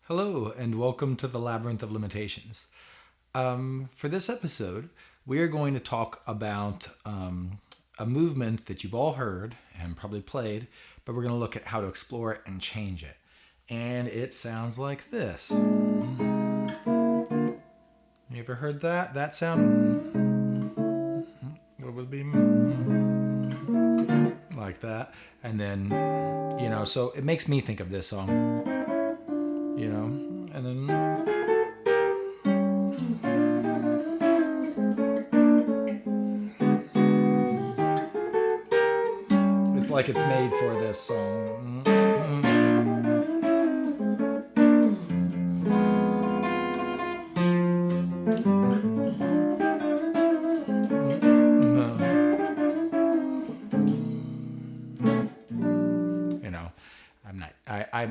Hello, and welcome to the Labyrinth of Limitations. For this episode, we are going to talk about a movement that you've all heard and probably played, but we're going to look at how to explore it and change it. And it sounds like this. You ever heard that? That sound? What would be like that? And then, so it makes me think of this song. And then it's like it's made for this song.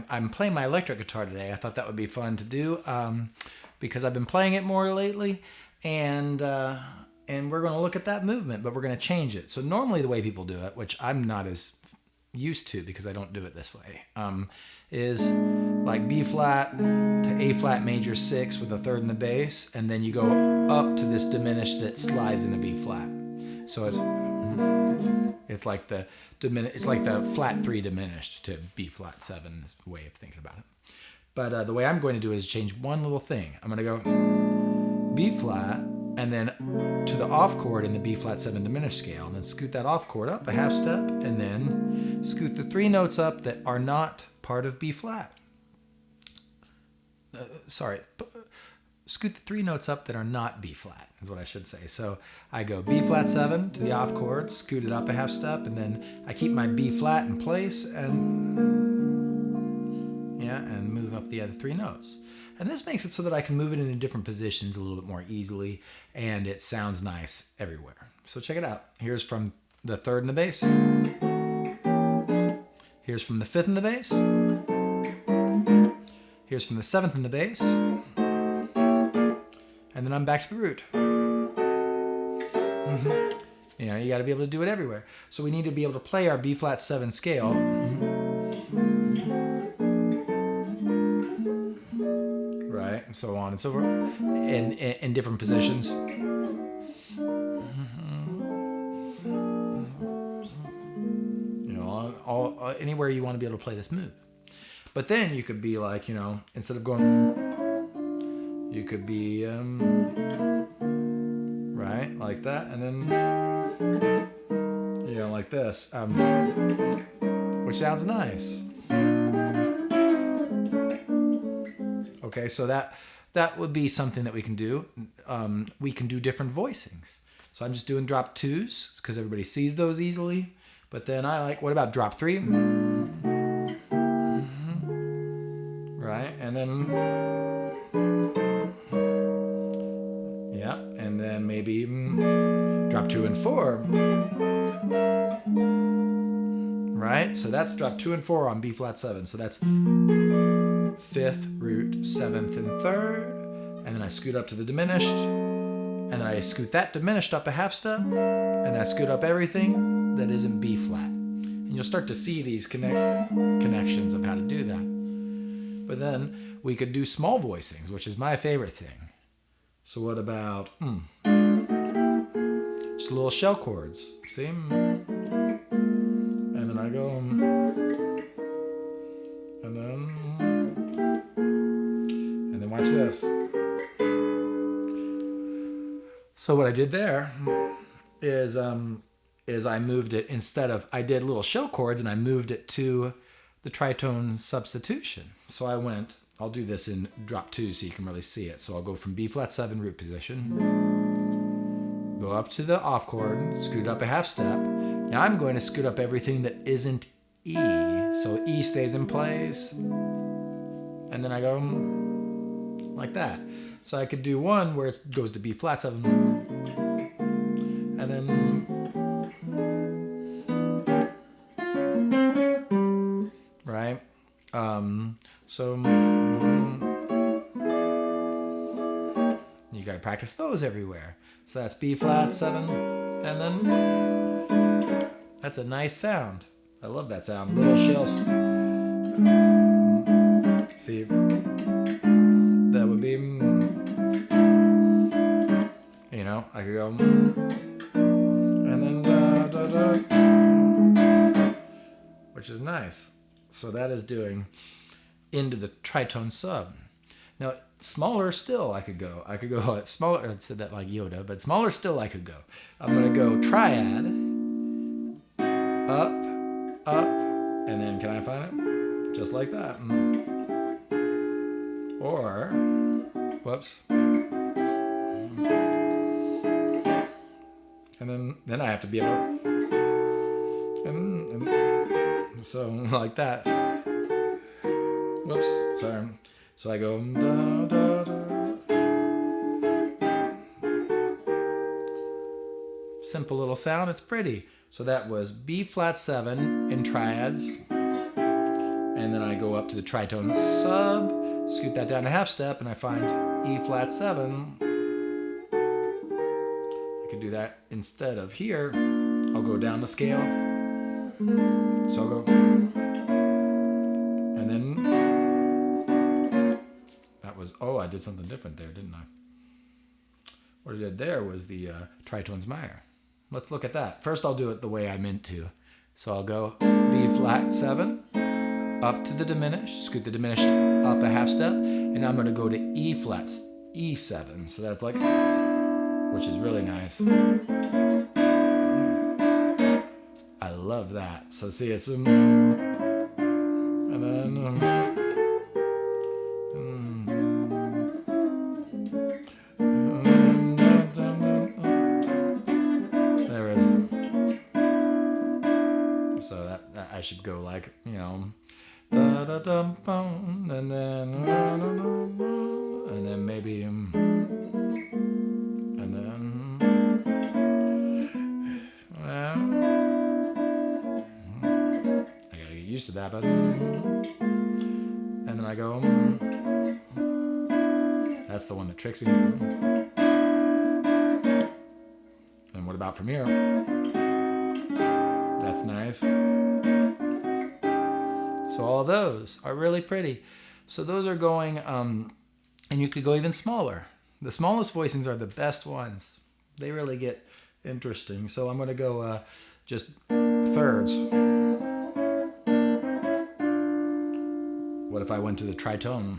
I'm playing my electric guitar today. I thought that would be fun to do because I've been playing it more lately, and we're going to look at that movement, but we're going to change it. So normally the way people do it, which I'm not as used to because I don't do it this way, is like B flat to A flat major 6 with a third in the bass, and then you go up to this diminished that slides into B flat. So it's like the flat 3 diminished to B flat 7 is the way of thinking about it. But the way I'm going to do it is change one little thing. I'm going to go B flat and then to the off chord in the B flat 7 diminished scale, and then scoot that off chord up a half step, and then scoot the 3 notes up that are not part of B flat. Scoot the 3 notes up that are not B flat is what I should say. So I go B flat 7 to the off chord, scoot it up a half step, and then I keep my B flat in place and move up the other 3 notes. And this makes it so that I can move it into different positions a little bit more easily, and it sounds nice everywhere. So check it out. Here's from the 3rd in the bass. Here's from the 5th in the bass. Here's from the 7th in the bass. And then I'm back to the root. You got to be able to do it everywhere. So we need to be able to play our B flat 7 scale. Right, and so on and so forth. In different positions. Anywhere you want to be able to play this move. But then you could be like, instead of going... You could be, right, like that, and then, like this, which sounds nice. Okay, so that would be something that we can do. We can do different voicings. So I'm just doing drop 2s because everybody sees those easily. But then what about drop 3? Right, and then... and then maybe drop 2 and 4. Right? So that's drop 2 and 4 on B flat 7. So that's 5th, root, 7th, and 3rd. And then I scoot up to the diminished. And then I scoot that diminished up a half step. And then I scoot up everything that isn't B flat. And you'll start to see these connections of how to do that. But then we could do small voicings, which is my favorite thing. So what about just little shell chords? See? And then I go, and then watch this. So what I did there is I moved it, I did little shell chords and I moved it to the tritone substitution. So I'll do this in drop 2 so you can really see it. So I'll go from B flat 7 root position, go up to the off chord, scoot up a half step. Now I'm going to scoot up everything that isn't E. So E stays in place. And then I go like that. So I could do one where it goes to B flat 7. And then... Right? So you got to practice those everywhere. So that's B flat 7, and then that's a nice sound. I love that sound. Little shells. See, be, you know, I could go, and then da, da, da, which is nice. So that is doing into the tritone sub. Now, smaller still I could go. I could go smaller, I said that like Yoda, but smaller still I could go. I'm going to go triad, up, up, and then can I find it? Just like that. Or, whoops. And then I have to be able to, and so like that. Whoops, sorry. So I go da, da, da. Simple little sound, it's pretty. So that was B flat 7 in triads. And then I go up to the tritone sub, scoot that down a half step, and I find E flat 7. I could do that instead of here. I'll go down the scale. So I'll go, and then that was, oh, I did something different there, didn't I? What I did there was the tritones minor. Let's look at that. First, I'll do it the way I meant to. So I'll go B flat 7, up to the diminished, scoot the diminished up a half step, and I'm going to go to E flat E7. So that's like, which is really nice. I love that. So see, it's and then there is. So that I should go like, you know, da da dum bum, and then maybe and then well, I gotta get used to that, but and then I go that's the one that tricks me. And what about from here? That's nice. So all of those are really pretty. So those are going, and you could go even smaller. The smallest voicings are the best ones. They really get interesting. So I'm going to go just thirds. What if I went to the tritone?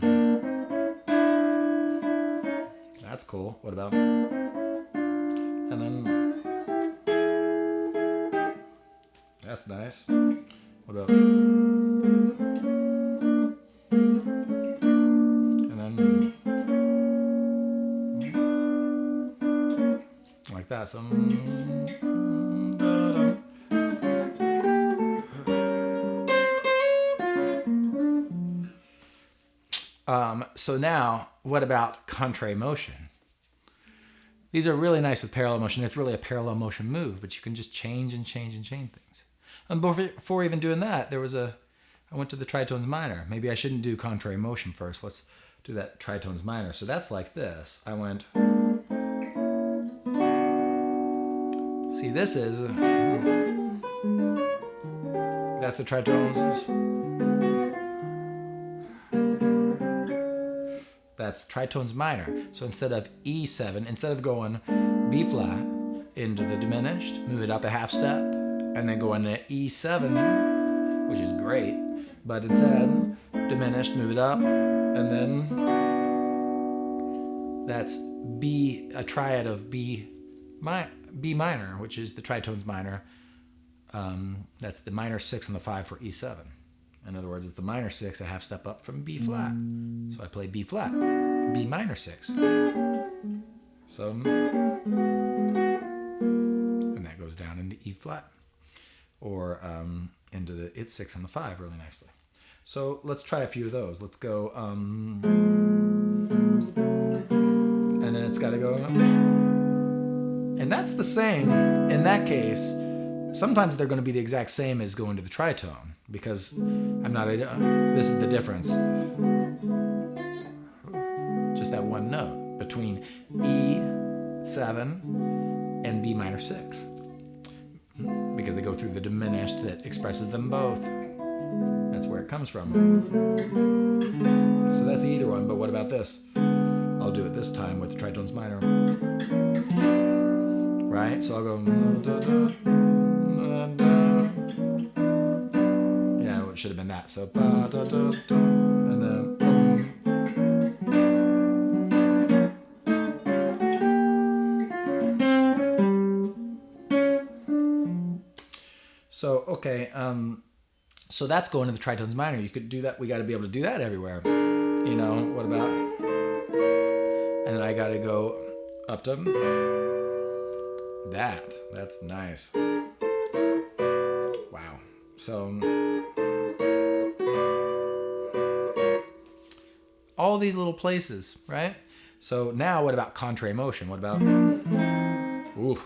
That's cool. What about? And then, that's nice. What about? And then, like that. So, so now, what about contrary motion? These are really nice with parallel motion. It's really a parallel motion move, but you can just change and change and change things. And before even doing that, I went to the tritones minor. Maybe I shouldn't do contrary motion first. Let's do that tritones minor. So that's like this. I went, see, this is, that's the tritones. That's tritones minor. So instead of E7, instead of going B flat into the diminished, move it up a half step, and then go into E7, which is great, but instead, diminished, move it up, and then that's B, a triad of B minor, which is the tritones minor. That's the minor 6 and the 5 for E7. In other words, it's the minor 6, a half step up from B flat. So I play B flat, B minor 6. So, and that goes down into E flat, or into the It's 6 and the 5 really nicely. So let's try a few of those. Let's go, and then it's got to go, and that's the same in that case. Sometimes they're going to be the exact same as going to the tritone, because this is the difference. Just that one note between E7 and B minor 6. Because they go through the diminished that expresses them both. That's where it comes from. So that's either one, but what about this? do it this time with the tritones minor. Right? So I'll go. Yeah, it should have been that. So and then. So okay, so that's going to the tritones minor. You could do that. We got to be able to do that everywhere. You know, what about? And then I got to go up to that. That's nice. Wow. So all these little places, right? So now what about contrary motion? What about? Ooh.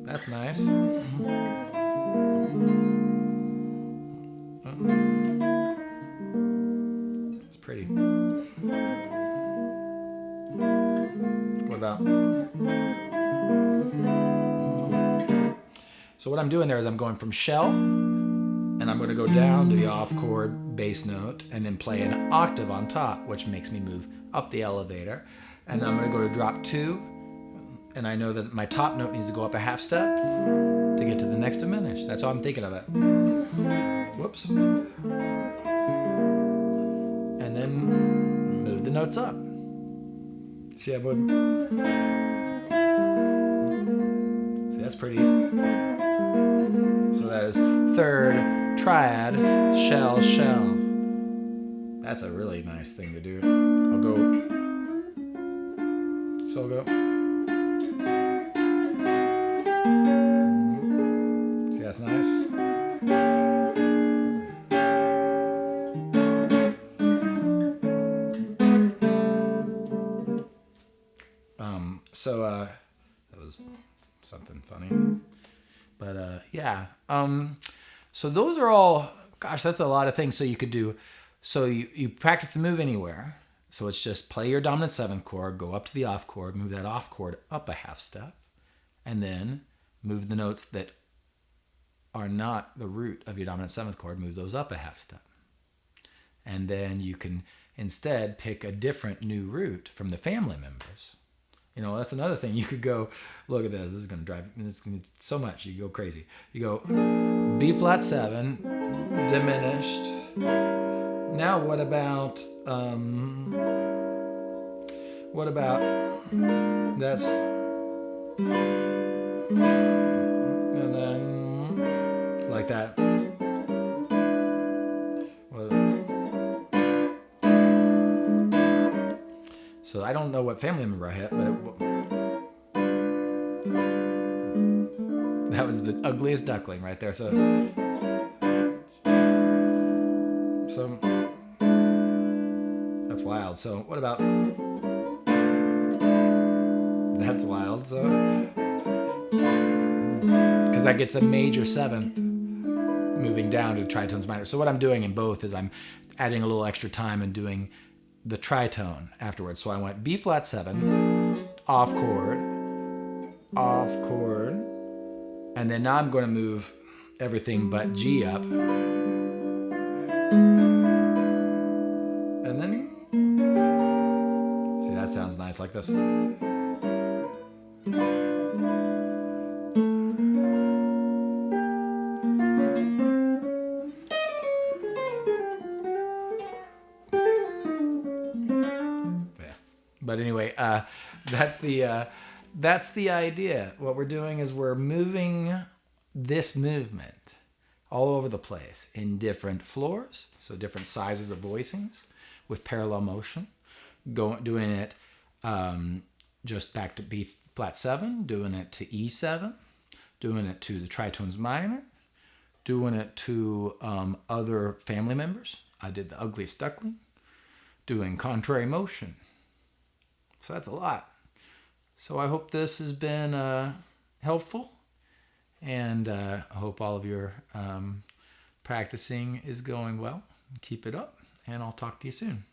That's nice. It's pretty. What about? So what I'm doing there is I'm going from shell, and I'm going to go down to the off chord bass note, and then play an octave on top, which makes me move up the elevator. And then I'm going to go to drop 2. And I know that my top note needs to go up a half step to get to the next diminished. That's how I'm thinking of it. Whoops. And then move the notes up. See, I would. See, that's pretty. So that is third, triad, shell, shell. That's a really nice thing to do. I'll go. So I'll go. That's nice. That was something funny. But yeah. So those are all, gosh, that's a lot of things. So you could do, so you practice the move anywhere. So it's just play your dominant 7th chord, go up to the off chord, move that off chord up a half step, and then move the notes that are not the root of your dominant 7th chord, move those up a half step. And then you can instead pick a different new root from the family members. You know, that's another thing. You could go, look at this. This is going to drive, it's so much. You go crazy. You go B flat 7, diminished. Now what about that's, and then like that. So I don't know what family member I hit, but that was the ugliest duckling right there. So that's wild. So what about, that's wild. So because that gets the major 7th moving down to tritones minor. So what I'm doing in both is I'm adding a little extra time and doing the tritone afterwards. So I went B flat 7, off chord, and then now I'm going to move everything but G up. And then, see, that sounds nice like this. But anyway, that's the idea. What we're doing is we're moving this movement all over the place in different floors, so different sizes of voicings with parallel motion. Doing it just back to B flat 7, doing it to E7, doing it to the tritones minor, doing it to other family members. I did the ugliest duckling, doing contrary motion. So that's a lot. So I hope this has been helpful, and I hope all of your practicing is going well. Keep it up, and I'll talk to you soon.